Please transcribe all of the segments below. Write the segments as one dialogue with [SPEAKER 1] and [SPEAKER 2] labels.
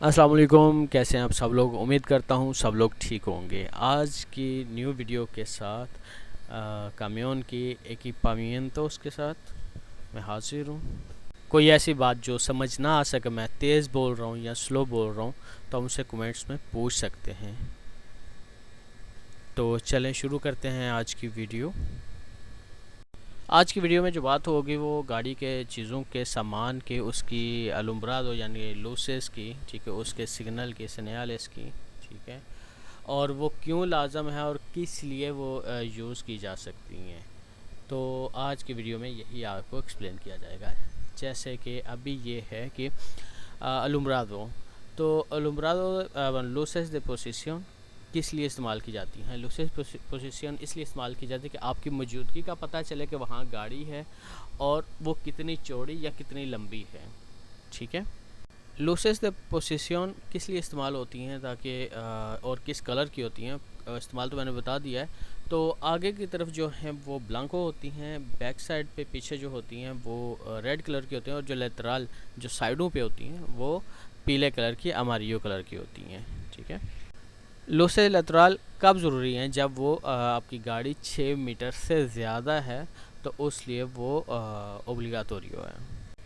[SPEAKER 1] अस्सलाम वालेकुम, कैसे हैं आप सब लोग। उम्मीद करता हूँ सब लोग ठीक होंगे। आज की न्यू वीडियो के साथ कामियोन की एकिपामियंतोस के साथ मैं हाजिर हूँ। कोई ऐसी बात जो समझ ना आ सके, मैं तेज़ बोल रहा हूँ या स्लो बोल रहा हूँ, तो हमसे कमेंट्स में पूछ सकते हैं। तो चलें शुरू करते हैं आज की वीडियो। आज की वीडियो में जो बात होगी वो गाड़ी के चीज़ों के सामान के, उसकी अलुम्ब्रादो यानी लूसेस की, ठीक है, उसके सिग्नल की, सिग्नल्स की, ठीक है, और वो क्यों लाजम है और किस लिए वो यूज़ की जा सकती हैं। तो आज की वीडियो में यही आपको एक्सप्लेन किया जाएगा। जैसे कि अभी ये है कि अलुम्ब्रादो, तो अलुम्ब्रादो लूसेस de posición किस लिए इस्तेमाल की जाती हैं। लूसेस पोजीशन इसलिए इस्तेमाल की जाती है कि आपकी मौजूदगी का पता चले कि वहाँ गाड़ी है और वो कितनी चौड़ी या कितनी लंबी है, ठीक है। लूसेस द पोजीशन किस लिए इस्तेमाल होती हैं, ताकि और किस कलर की होती हैं। इस्तेमाल तो मैंने बता दिया है। तो आगे की तरफ जो हैं वो ब्लैंको होती हैं, बैक साइड पे पीछे जो होती हैं वो रेड कलर की होती हैं, और जो लेतराल जो साइडों पे होती हैं वो पीले कलर की, अमारियो कलर की होती हैं, ठीक है। लूसेस लेतराल कब ज़रूरी हैं, जब वो आपकी गाड़ी 6 मीटर से ज़्यादा है, तो उस लिए वो ओब्लिगाटोरियो है।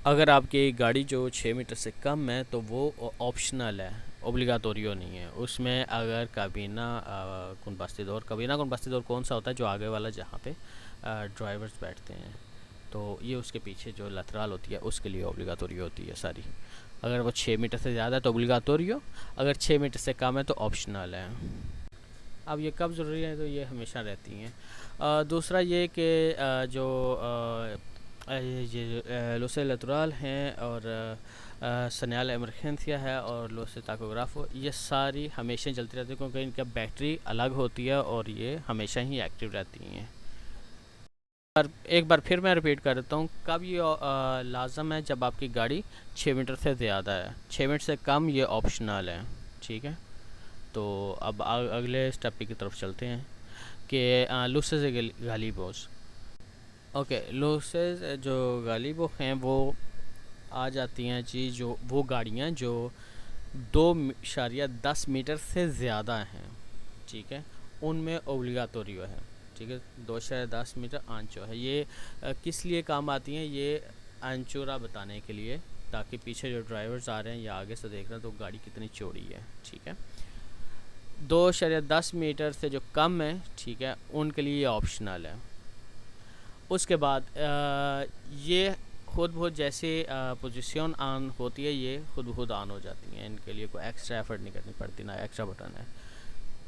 [SPEAKER 1] अगर आपकी गाड़ी जो 6 मीटर से कम है तो वो ऑप्शनल है, ओब्लिगाटोरियो नहीं है। उसमें अगर कबीना कौन बास्तिदोर कौन सा होता है, जो आगे वाला जहाँ पे ड्राइवर्स बैठते हैं, तो ये उसके पीछे जो लतराल होती है उसके लिए ओब्लिगाटोरियो होती है सारी। अगर वो 6 मीटर से ज़्यादा है तो ओब्लिगाटोरियो, अगर 6 मीटर से कम है तो ऑप्शनल है। अब ये कब ज़रूरी है, तो ये हमेशा रहती हैं। दूसरा ये कि जो ये लूसेस लेतराल हैं और सनियाल एमरजेंसिया है और लूसेस टाकोग्राफो, ये सारी हमेशा चलती रहती है, क्योंकि इनका बैटरी अलग होती है और ये हमेशा ही एक्टिव रहती हैं। और एक बार फिर मैं रिपीट कर देता हूँ, कब ये लाजम है, जब आपकी गाड़ी 6 मीटर से ज़्यादा है। 6 मीटर से कम ये ऑप्शनल है, ठीक है। तो अब अगले स्टेप की तरफ चलते हैं कि लूसेस गालिबोस। ओके, लूसेस जो गालिबो हैं वो आ जाती हैं जी, जो वो गाड़ियाँ जो 2.10 मीटर से ज़्यादा हैं, ठीक है, उनमें ओब्लिगाटोरियो है, ठीक है। 2.10 मीटर आंचो है। ये किस लिए काम आती हैं, ये आंचोरा बताने के लिए, ताकि पीछे जो ड्राइवर्स आ रहे हैं या आगे से देख रहे हैं तो गाड़ी कितनी चौड़ी है, ठीक है। 2.10 मीटर से जो कम है, ठीक है, उनके लिए ये ऑप्शनल है। उसके बाद ये खुद बहुत जैसे पोजीशन ऑन होती है, ये खुद ब खुद ऑन हो जाती हैं। इनके लिए कोई एक्स्ट्रा एफर्ट नहीं करनी पड़ती, ना एक्स्ट्रा बटन है।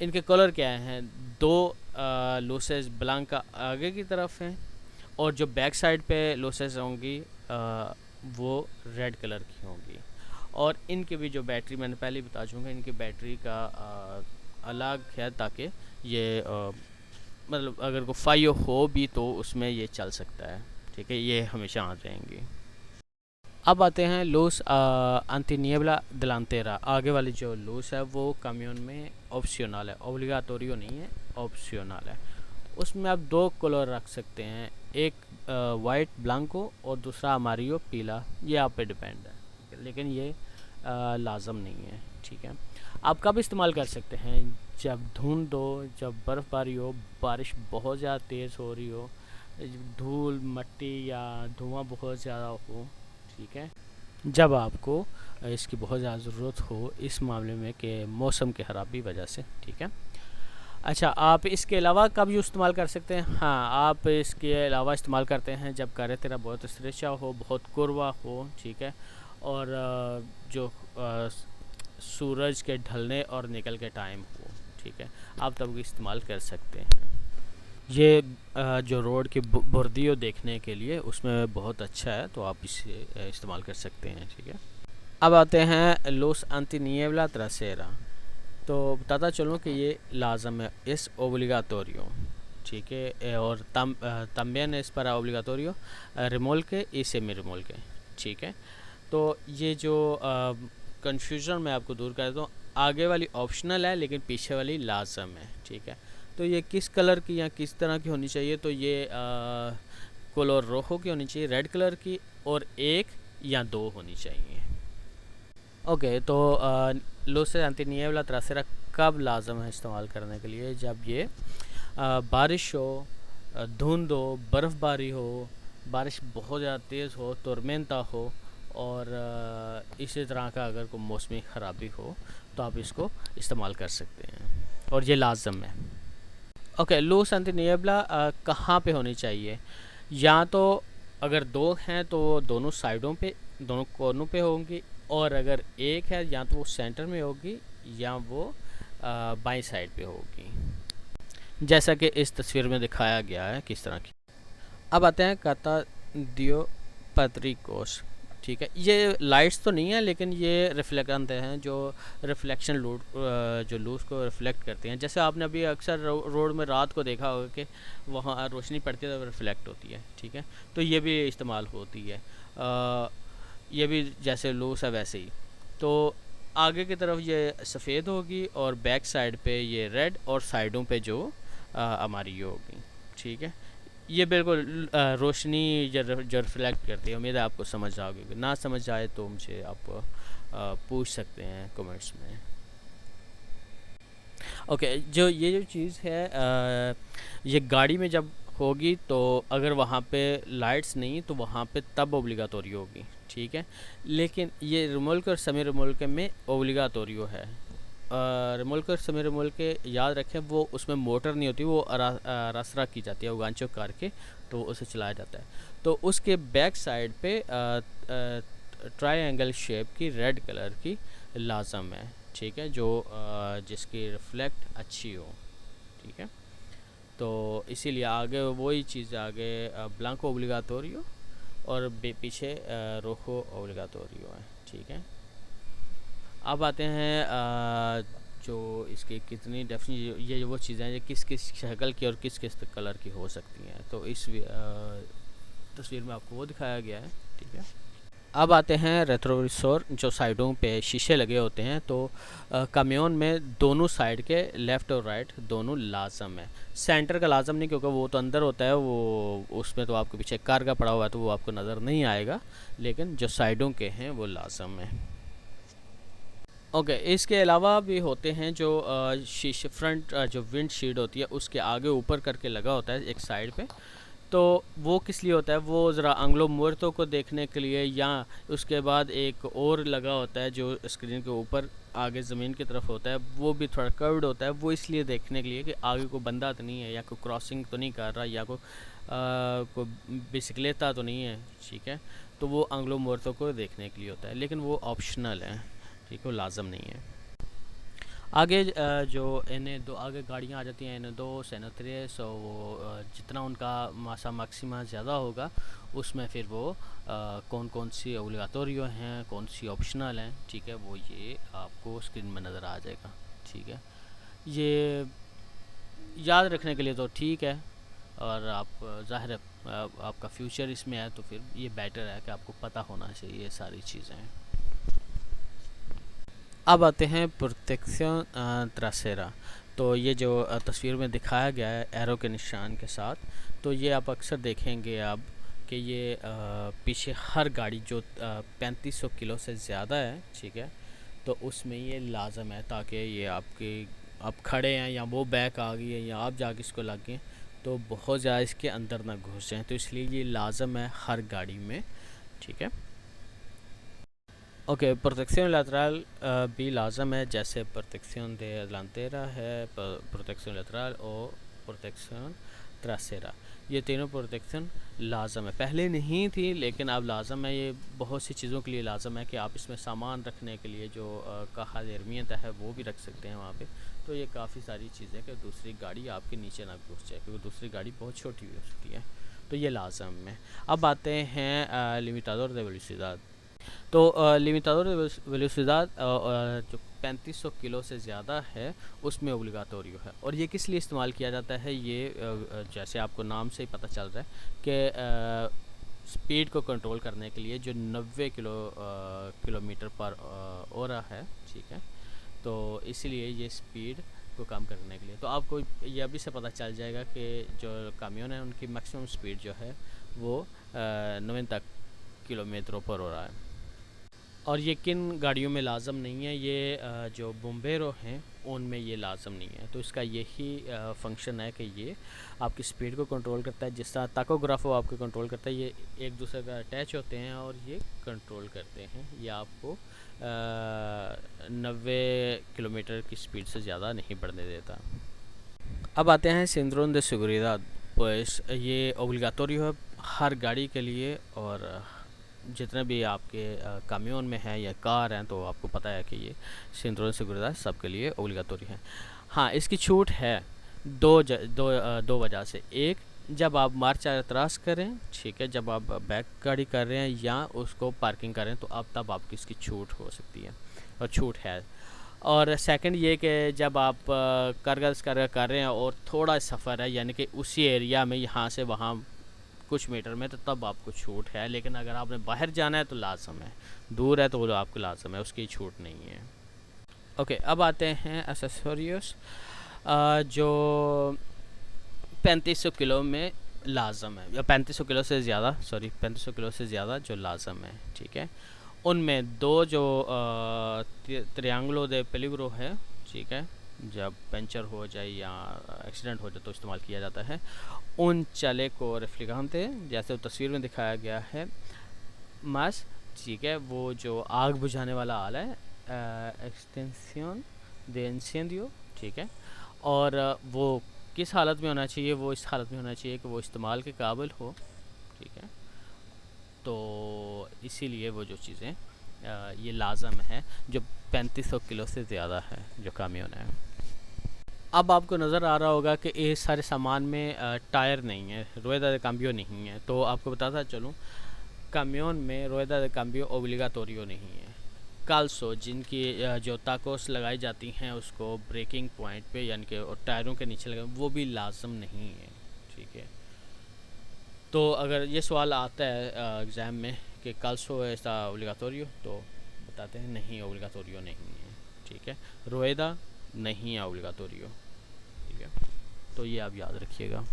[SPEAKER 1] इनके कलर क्या हैं, दो लूसेस ब्लैंक आगे की तरफ हैं, और जो बैक साइड पे लूसेस होंगी वो रेड कलर की होंगी। और इनके भी जो बैटरी, मैंने पहले ही बता चुका, इनकी बैटरी का अलग है, ताकि ये मतलब अगर को फाइव हो भी तो उसमें ये चल सकता है, ठीक है। ये हमेशा ऑन रहेंगी। अब आते हैं लूस अंतिनिएबला दिलांतेरा। आगे वाली जो लूस है वो कम्यून में ऑप्शनल है, ओब्लिगाटोरियो नहीं है, ऑप्शनल है। उसमें आप दो कलर रख सकते हैं, एक वाइट ब्लैंको और दूसरा अमारियो पीला, ये आप पे डिपेंड है, लेकिन ये लाजम नहीं है, ठीक है। आप कब इस्तेमाल कर सकते हैं, जब धुंध हो, जब बर्फ़बारी हो, बारिश बहुत ज़्यादा तेज़ हो रही हो, धूल मट्टी या धुआं बहुत ज़्यादा हो, ठीक है, जब आपको इसकी बहुत ज़्यादा ज़रूरत हो, इस मामले में कि मौसम की ख़राबी वजह से, ठीक है। अच्छा, आप इसके अलावा कब यूँ इस्तेमाल कर सकते हैं। हाँ, आप इसके अलावा इस्तेमाल करते हैं जब कार्रेटेरा बहुत स्ट्रेचा हो, बहुत कुरवा हो, ठीक है, और जो सूरज के ढलने और निकल के टाइम हो, ठीक है, आप तब इस्तेमाल कर सकते हैं। ये जो रोड की बुर्दियों देखने के लिए उसमें बहुत अच्छा है, तो आप इसे इस्तेमाल कर सकते हैं, ठीक है। अब आते हैं लोस अंतिनिएबला ट्रासेरा। तो बताता चलूँ कि ये लाजम है, इस ओब्लिगाटोरियो, ठीक है, और तम्बियन इस पर ओब्लिगाटोरियो रिमोल के ई सेमी रिमोल के, ठीक है। तो ये जो कन्फ्यूज़न मैं आपको दूर कर देता हूँ, आगे वाली ऑप्शनल है लेकिन पीछे वाली लाजम है, ठीक है। तो ये किस कलर की या किस तरह की होनी चाहिए, तो ये कलर रोहो की होनी चाहिए, रेड कलर की, और एक या दो होनी चाहिए। ओके, तो लूसेस एंटीनिएबला ट्रासेरा कब लाजम है इस्तेमाल करने के लिए? जब ये बारिश हो, धुंध हो, बर्फ़बारी हो, बारिश बहुत ज़्यादा तेज़ हो, तोरमेंता हो, और इसी तरह का अगर कोई मौसमी ख़राबी हो तो आप इसको इस्तेमाल कर सकते हैं, और ये लाजम है। ओके, लूस एंटीनिएबला कहाँ पे होनी चाहिए? या तो अगर दो हैं तो दोनों साइडों पे, दोनों कोनों पे होंगी, और अगर एक है या तो वो सेंटर में होगी या वो बाईं साइड पे होगी, जैसा कि इस तस्वीर में दिखाया गया है किस तरह की। अब आते हैं काता दियो पैट्रिकोस। ठीक है, ये लाइट्स तो नहीं है लेकिन ये रिफ्लेक्ट हैं जो रिफ्लेक्शन लूट जो लूज को रिफ्लेक्ट करते हैं। जैसे आपने अभी अक्सर रोड में रात को देखा होगा कि वहाँ रोशनी पड़ती है तो रिफ्लेक्ट होती है। ठीक है, तो ये भी इस्तेमाल होती है। ये भी जैसे लूज है वैसे ही। तो आगे की तरफ ये सफ़ेद होगी और बैक साइड पे ये रेड, और साइडों पे जो हमारी ये होगी। ठीक है, ये बिल्कुल रोशनी जो रिफ्लेक्ट करती है। उम्मीद है आपको समझ आ गई। ना समझ आए तो मुझे आप पूछ सकते हैं कमेंट्स में। ओके, जो चीज़ है ये गाड़ी में जब होगी तो अगर वहाँ पे लाइट्स नहीं तो वहाँ पे तब ओब्लिगाटोरी होगी। ठीक है, लेकिन ये रिमोल्क और सेमी रिमोल्क में ओब्लिगाटोरियो है। रिमोल्क और सेमी रिमोल्क याद रखें, वो उसमें मोटर नहीं होती, वो रास्ता की जाती है उगांचो कार के, तो उसे चलाया जाता है। तो उसके बैक साइड पे ट्रायंगल शेप की रेड कलर की लाजम है। ठीक है, जो जिसकी रिफ्लेक्ट अच्छी हो। ठीक है, तो इसीलिए आगे वही चीज़, आगे ब्लैंको ओब्लिगाटोरियो और पीछे रोखो ओब्लिगाटोरियो है। ठीक है, अब आते हैं जो इसकी कितनी डेफिनेशन, ये वो चीज़ें हैं जो किस किस शक्ल की और किस किस कलर की हो सकती हैं। तो इस तस्वीर में आपको वो दिखाया गया है। ठीक है, अब आते हैं रेट्रोविसोर, जो साइडों पे शीशे लगे होते हैं। तो कामियोन में दोनों साइड के लेफ़्ट और राइट दोनों लाजम है। सेंटर का लाजम नहीं, क्योंकि वो तो अंदर होता है, वो उसमें तो आपके पीछे कार का पड़ा हुआ है तो वो आपको नज़र नहीं आएगा, लेकिन जो साइडों के हैं वो लाजम है। ओके, इसके अलावा भी होते हैं जो शीशे फ्रंट जो विंड शील्ड होती है उसके आगे ऊपर करके लगा होता है एक साइड पे। तो वो किस लिए होता है? वो ज़रा एंग्लो मुहूर्तों को देखने के लिए, या उसके बाद एक और लगा होता है जो स्क्रीन के ऊपर आगे ज़मीन की तरफ होता है, वो भी थोड़ा कर्व्ड होता है। वो इसलिए देखने के लिए कि आगे कोई बंदा तो नहीं है, या कोई क्रॉसिंग तो नहीं कर रहा, या कोई बिसिकलेता तो नहीं है। ठीक है, तो वो एंग्लो मुहूर्तों को देखने के लिए होता है, लेकिन वो ऑप्शनल है। ठीक है, वो लाजम नहीं है। आगे जो इन्हें दो आगे गाड़ियाँ आ जाती हैं, इन्हें दो सेनो त्रेस, और वो जितना उनका मासा मैक्सिमा ज़्यादा होगा उसमें फिर वो कौन कौन सी ओब्लिगाटोरियो हैं, कौन सी ऑप्शनल हैं। ठीक है, वो ये आपको स्क्रीन में नज़र आ जाएगा। ठीक है, ये याद रखने के लिए तो ठीक है, और आप ज़ाहिर है आपका फ्यूचर इसमें है तो फिर ये बेटर है कि आपको पता होना चाहिए ये सारी चीज़ें। अब आते हैं प्रोटेक्शन ट्रासेरा। तो ये जो तस्वीर में दिखाया गया है एरो के निशान के साथ, तो ये आप अक्सर देखेंगे अब कि ये पीछे हर गाड़ी जो 3500 किलो से ज़्यादा है, ठीक है, तो उसमें ये लाजम है, ताकि ये आप खड़े हैं या वो बैक आ गई है या आप जाके इसको लग गए तो बहुत ज़्यादा इसके अंदर ना घुस जाएँ, तो इसलिए ये लाजम है हर गाड़ी में। ठीक है, ओके, प्रोटेक्शन lateral भी लाजम है, जैसे प्रोटेक्शन de delantera है, प्रोटेक्शन lateral और प्रोटेक्शन trasera। ये तीनों प्रोटेक्शन लाजम है। पहले नहीं थी लेकिन अब लाजम है। ये बहुत सी चीज़ों के लिए लाजम है कि आप इसमें सामान रखने के लिए जो कहा जरमियत है वो भी रख सकते हैं वहाँ पे। तो ये काफ़ी सारी चीज़ें कि दूसरी गाड़ी आपके नीचे ना घुस जाए, क्योंकि दूसरी गाड़ी बहुत छोटी हो सकती है, तो ये लाजम है। अब आते हैं लिमिटाडोर de velocidad। तो लिमिटाडोर वेलोसिडाद जो 3500 किलो से ज़्यादा है उसमें ओब्लिगाटोरियो है। और ये किस लिए इस्तेमाल किया जाता है? ये जैसे आपको नाम से ही पता चल रहा है कि स्पीड को कंट्रोल करने के लिए, जो 90 किलोमीटर पर ऑरा है। ठीक है, तो इसीलिए ये स्पीड को कम करने के लिए, तो आपको यह भी से पता चल जाएगा कि जो कामियोन है उनकी मैक्सिमम स्पीड जो है वो 90 किलोमीटर पर हो रहा है। और ये किन गाड़ियों में लाजम नहीं है, ये जो बोम्बेरो हैं उनमें ये लाजम नहीं है। तो इसका यही फंक्शन है कि ये आपकी स्पीड को कंट्रोल करता है, जिस तरह ताकोग्राफ वो आपको कंट्रोल करता है, ये एक दूसरे का अटैच होते हैं और ये कंट्रोल करते हैं। ये आपको 90 किलोमीटर की स्पीड से ज़्यादा नहीं बढ़ने देता। अब आते हैं सिंड्रोन de seguridad। pues ये ओब्लिगाटोरियो है हर गाड़ी के लिए, और जितने भी आपके कामियोन में है या कार हैं तो आपको पता है कि ये सिंड्रोन de seguridad सबके लिए ओब्लिगाटोरी है। हाँ, इसकी छूट है दो वजह से। एक, जब आप मार्च एतराज़ करें, ठीक है, जब आप बैक गाड़ी कर रहे हैं या उसको पार्किंग कर रहे हैं, तो अब तब आपकी इसकी छूट हो सकती है और छूट है। और सेकंड ये कि जब आप करगस कर रहे हैं और थोड़ा सफ़र है, यानी कि उसी एरिया में यहाँ से वहाँ कुछ मीटर में, तो तब आपको छूट है। लेकिन अगर आपने बाहर जाना है तो लाजम है, दूर है तो वो आपको लाजम है, उसकी छूट नहीं है। ओके, अब आते हैं एसेसरीज जो 3500 किलो में लाजम है, या 3500 किलो से ज़्यादा, 3500 किलो से ज़्यादा जो लाजम है, ठीक है। उनमें दो जो त्रियांगलो दे पेलिग्रो है, ठीक है, जब पंचर हो जाए या एक्सीडेंट हो जाए तो इस्तेमाल किया जाता है। उन चले को रेफ्लिकांते, जैसे तस्वीर में दिखाया गया है, मास, ठीक है, वो जो आग बुझाने वाला आला है, एक्सटेंसियन दे इंसेंडियो, ठीक है। और वो किस हालत में होना चाहिए, वो इस हालत में होना चाहिए कि वो इस्तेमाल के काबिल हो, ठीक है। तो इसीलिए वो जो चीज़ें ये लाजम है जो 3500 किलो से ज़्यादा है जो कामियोन है। अब आपको नज़र आ रहा होगा कि ये सारे सामान में टायर नहीं है, रुएदा दे काम्बियो नहीं है। तो आपको बताता चलूँ, कामियोन में रुएदा दे काम्बियो ओब्लिगाटोरियो नहीं है। काल्सो, जिनकी जो ताकोस लगाई जाती हैं उसको ब्रेकिंग पॉइंट पे, यानी कि टायरों के नीचे लगा, वो भी लाजम नहीं है, ठीक है। तो अगर ये सवाल आता है एग्ज़ाम में कि काल्सो ऐसा ओब्लिगाटोरियो, तो बताते हैं नहीं, ओब्लिगाटोरियो नहीं है, ठीक है। रुएदा नहीं है ओब्लिगाटोरियो, ठीक है। तो ये आप याद रखिएगा।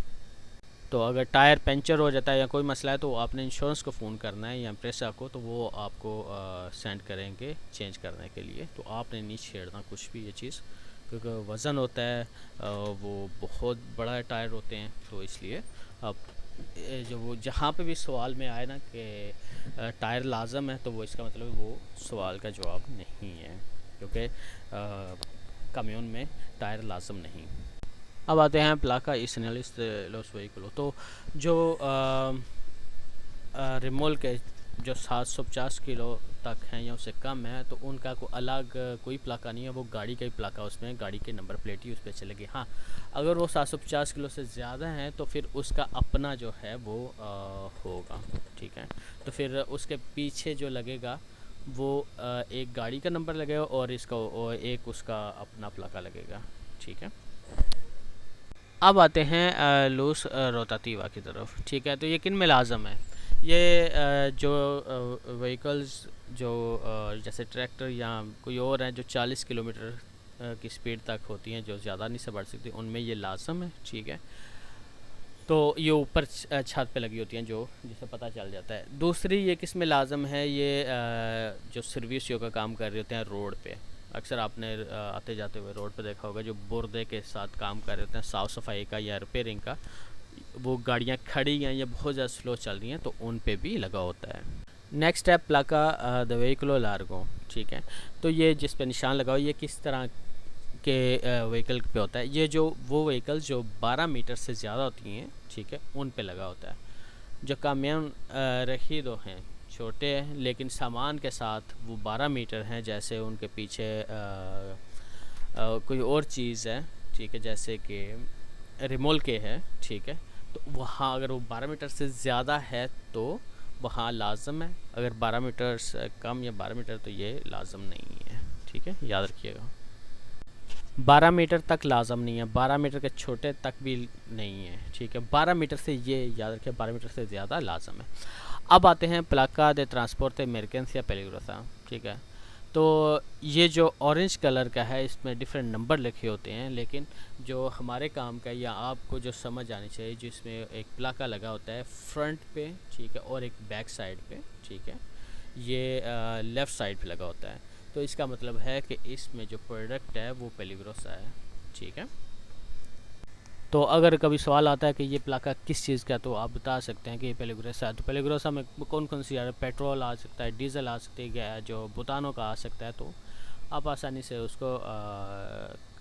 [SPEAKER 1] तो अगर टायर पंचर हो जाता है या कोई मसला है तो आपने इंश्योरेंस को फ़ोन करना है या एम्प्रेसा को, तो वो आपको सेंड करेंगे चेंज करने के लिए। तो आपने नहीं छेड़ना कुछ भी ये चीज़, क्योंकि वज़न होता है, वो बहुत बड़ा टायर होते हैं, तो इसलिए आप जो वो जहाँ पे भी सवाल में आए ना कि टायर लाजम है, तो वो इसका मतलब वो सवाल का जवाब नहीं है, क्योंकि कामियोन में टायर लाजम नहीं। अब आते हैं प्लाका y señales de los vehículos। तो जो रिमोल के जो 750 किलो तक हैं या उससे कम है, तो उनका को अलग कोई प्लाका नहीं है, वो गाड़ी का ही प्लाका, उसमें गाड़ी के नंबर प्लेट ही उस पर चलेगी। हाँ, अगर वो 750 किलो से ज़्यादा हैं तो फिर उसका अपना जो है वो होगा, ठीक है। तो फिर उसके पीछे जो लगेगा वो एक गाड़ी का नंबर लगेगा और इसका और एक उसका अपना प्लाका लगेगा, ठीक है। अब आते हैं लूस रोतातीवा की तरफ, ठीक है। तो ये किन में लाजम है? ये जो व्हीकल्स जो जैसे ट्रैक्टर या कोई और है जो 40 किलोमीटर की स्पीड तक होती हैं, जो ज़्यादा नहीं से बढ़ सकती, उनमें ये लाजम है, ठीक है। तो ये ऊपर छत पे लगी होती हैं, जो जिसे पता चल जाता है। दूसरी ये किस में लाजम है, ये जो सर्विसियों का काम कर रहे होते हैं रोड पे। अक्सर आपने आते जाते हुए रोड पे देखा होगा, जो बुरदे के साथ काम कर रहे होते हैं साफ़ सफाई का या रिपेयरिंग का, वो गाड़ियाँ खड़ी हैं या बहुत ज़्यादा स्लो चल रही हैं, तो उन पे भी लगा होता है। नेक्स्ट है प्लाका द व्हीकलो लार्गो, ठीक है। तो ये जिस पे निशान लगा हो, ये किस तरह के व्हीकल पे होता है? ये जो वो व्हीकल जो 12 मीटर से ज़्यादा होती हैं, ठीक है, उन पे लगा होता है। जो कामियान रखीदो हैं, छोटे हैं लेकिन सामान के साथ वो 12 मीटर हैं, जैसे उनके पीछे कोई और चीज़ है, ठीक है, जैसे कि रिमोल के है, ठीक है। तो वहाँ अगर वो 12 मीटर से ज़्यादा है तो वहाँ लाजम है, अगर 12 मीटर से कम या 12 मीटर तो ये लाजम नहीं है, ठीक है, याद रखिएगा। 12 मीटर तक लाजम नहीं है, 12 मीटर के छोटे तक भी नहीं है, ठीक है। 12 मीटर से ये याद रखिए, 12 मीटर से ज़्यादा लाजम है। अब आते हैं प्लाका दे ट्रांसपोर्ट मेरिकेंस या पेलिग्रोसा, ठीक है। तो ये जो ऑरेंज कलर का है, इसमें डिफरेंट नंबर लिखे होते हैं, लेकिन जो हमारे काम का या आपको जो समझ आनी चाहिए, जिसमें एक प्लाका लगा होता है फ्रंट पे, ठीक है, और एक बैक साइड पे, ठीक है। ये लेफ़्ट साइड पे लगा होता है। तो इसका मतलब है कि इसमें जो प्रोडक्ट है वो पेलिग्रोसा है, ठीक है। तो अगर कभी सवाल आता है कि ये प्लाका किस चीज़ का, तो आप बता सकते हैं कि ये पेलिग्रोसा है। तो पेलिग्रोसा में कौन कौन सी पेट्रोल आ सकता है, डीजल आ सकती है, जो बुतानों का आ सकता है। तो आप आसानी से उसको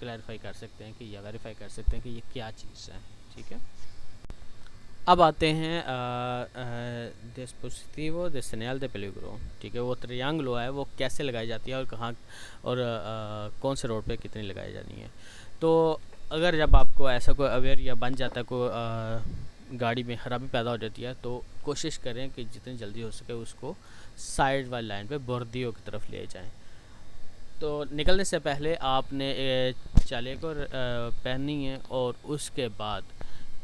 [SPEAKER 1] क्लैरिफाई कर सकते हैं कि या वेरीफाई कर सकते हैं कि ये क्या चीज़ है, ठीक है। अब आते हैं डिस्पोजिटिवो de señal de peligro, ठीक है। वो ट्रायंगलो है, वो कैसे लगाई जाती है और कहाँ और कौन से रोड पे कितनी लगाई जानी है। तो अगर जब आपको ऐसा कोई अवेयर या बन जाता है, कोई गाड़ी में खराबी पैदा हो जाती है, तो कोशिश करें कि जितनी जल्दी हो सके उसको साइड वाली लाइन पे बोर्दियों की तरफ ले जाएं। तो निकलने से पहले आपने चाले को पहननी है और उसके बाद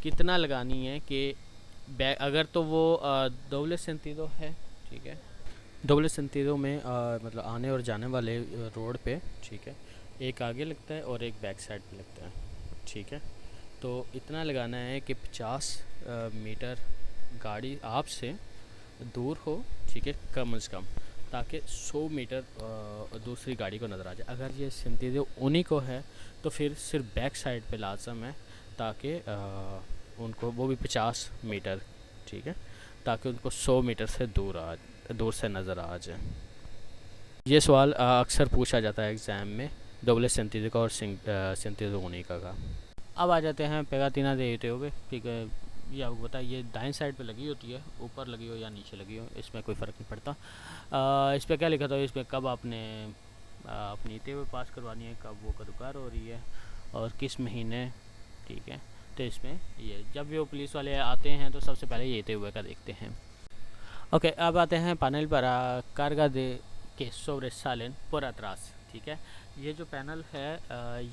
[SPEAKER 1] कितना लगानी है कि बैग, अगर तो वो दोबले सेंतीदो है, ठीक है। दोबले सेंतीदो में मतलब आने और जाने वाले रोड पे, ठीक है, एक आगे लगता है और एक बैक साइड पे लगता है, ठीक है। तो इतना लगाना है कि 50 मीटर गाड़ी आपसे दूर हो, ठीक है, कम से कम, ताकि 100 मीटर दूसरी गाड़ी को नज़र आ जाए। अगर ये सेंतीदो उन्हीं को है तो फिर सिर्फ बैक साइड पे लाजम है, ताकि उनको वो भी 50 मीटर, ठीक है, ताकि उनको 100 मीटर से दूर से नज़र आ जाए। ये सवाल अक्सर पूछा जाता है एग्ज़ाम में, दोबले सेंतीदो का और सेंतीदो उनिका का। अब आ जाते हैं पेगाटिना दे यूट्यूब, ठीक है। ये आपको पता है, ये दाएं साइड पे लगी होती है, ऊपर लगी हो या नीचे लगी हो, इसमें कोई फ़र्क नहीं पड़ता। इस पर क्या लिखा था, इस पर कब आपने अपनी तेवे पास करवानी है, कब वो कदुकार हो रही है और किस महीने, ठीक है। तो इसमें ये जब भी वो पुलिस वाले आते हैं तो सबसे पहले ये तेवे का देखते हैं। ओके, अब आते हैं पैनल पर कार्गा दे के sobresalen por atrás, ठीक है। ये जो पैनल है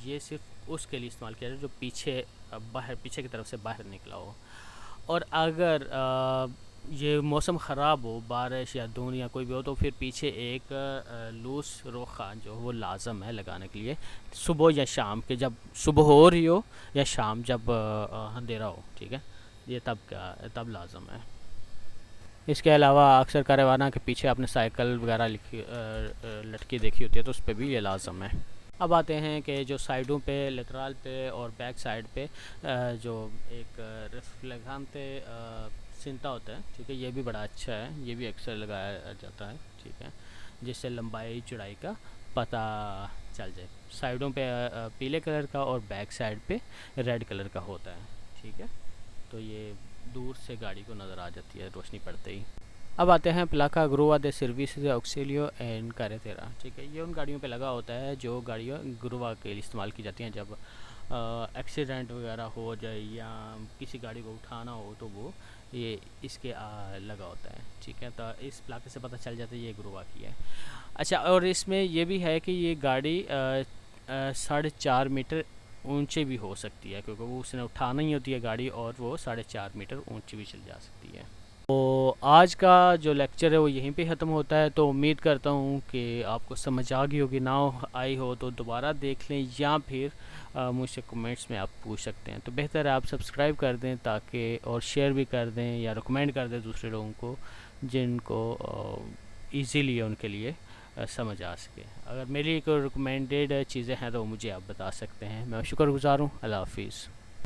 [SPEAKER 1] ये सिर्फ उसके लिए इस्तेमाल किया जाए जो पीछे पीछे की तरफ से बाहर निकला हो। और अगर ये मौसम ख़राब हो, बारिश या धुंध या कोई भी हो, तो फिर पीछे एक लूस रोखा जो वो लाजम है लगाने के लिए, सुबह या शाम के, जब सुबह हो रही हो या शाम जब अंधेरा हो, ठीक है। ये तब लाजम है। इसके अलावा अक्सर कारवाना के पीछे आपने साइकिल वगैरह लटकी देखी होती है, तो उस पर भी ये लाजम है। अब आते हैं कि जो साइडों पे, लेटरल पे और बैक साइड पे जो एक रिफ्लेक्टांते सिंता होता है, ठीक है। ये भी बड़ा अच्छा है, ये भी अक्सर लगाया जाता है, ठीक है, जिससे लंबाई चौड़ाई का पता चल जाए। साइडों पे पीले कलर का और बैक साइड पे रेड कलर का होता है, ठीक है। तो ये दूर से गाड़ी को नज़र आ जाती है रोशनी पड़ते ही। अब आते हैं प्लाका ग्रुवा दे सर्विस दे ऑक्सीलियो एंड कैरेटेरा, ठीक है। ये उन गाड़ियों पे लगा होता है जो गाड़ियाँ ग्रुवा के लिए इस्तेमाल की जाती हैं, जब एक्सीडेंट वगैरह हो जाए या किसी गाड़ी को उठाना हो तो वो ये इसके लगा होता है, ठीक है। तो इस प्लाके से पता चल जाता है ये ग्रुवा की है। अच्छा, और इसमें ये भी है कि ये गाड़ी 4.5 मीटर ऊंचे भी हो सकती है, क्योंकि वो उसने उठाना ही होती है गाड़ी, और वो 4.5 मीटर ऊंची भी चल जा सकती है। तो आज का जो लेक्चर है वो यहीं पे ख़त्म होता है। तो उम्मीद करता हूँ कि आपको समझ आ गई होगी, ना आई हो तो दोबारा देख लें, या फिर मुझसे कमेंट्स में आप पूछ सकते हैं। तो बेहतर है आप सब्सक्राइब कर दें, ताकि और शेयर भी कर दें या रिकमेंड कर दें दूसरे लोगों को, जिनको ईज़िली उनके लिए समझ आ सके। अगर मेरी कोई रिकमेंडेड चीज़ें हैं तो मुझे आप बता सकते हैं। मैं शुक्रगुज़ार हूँ। अल्लाह हाफिज़।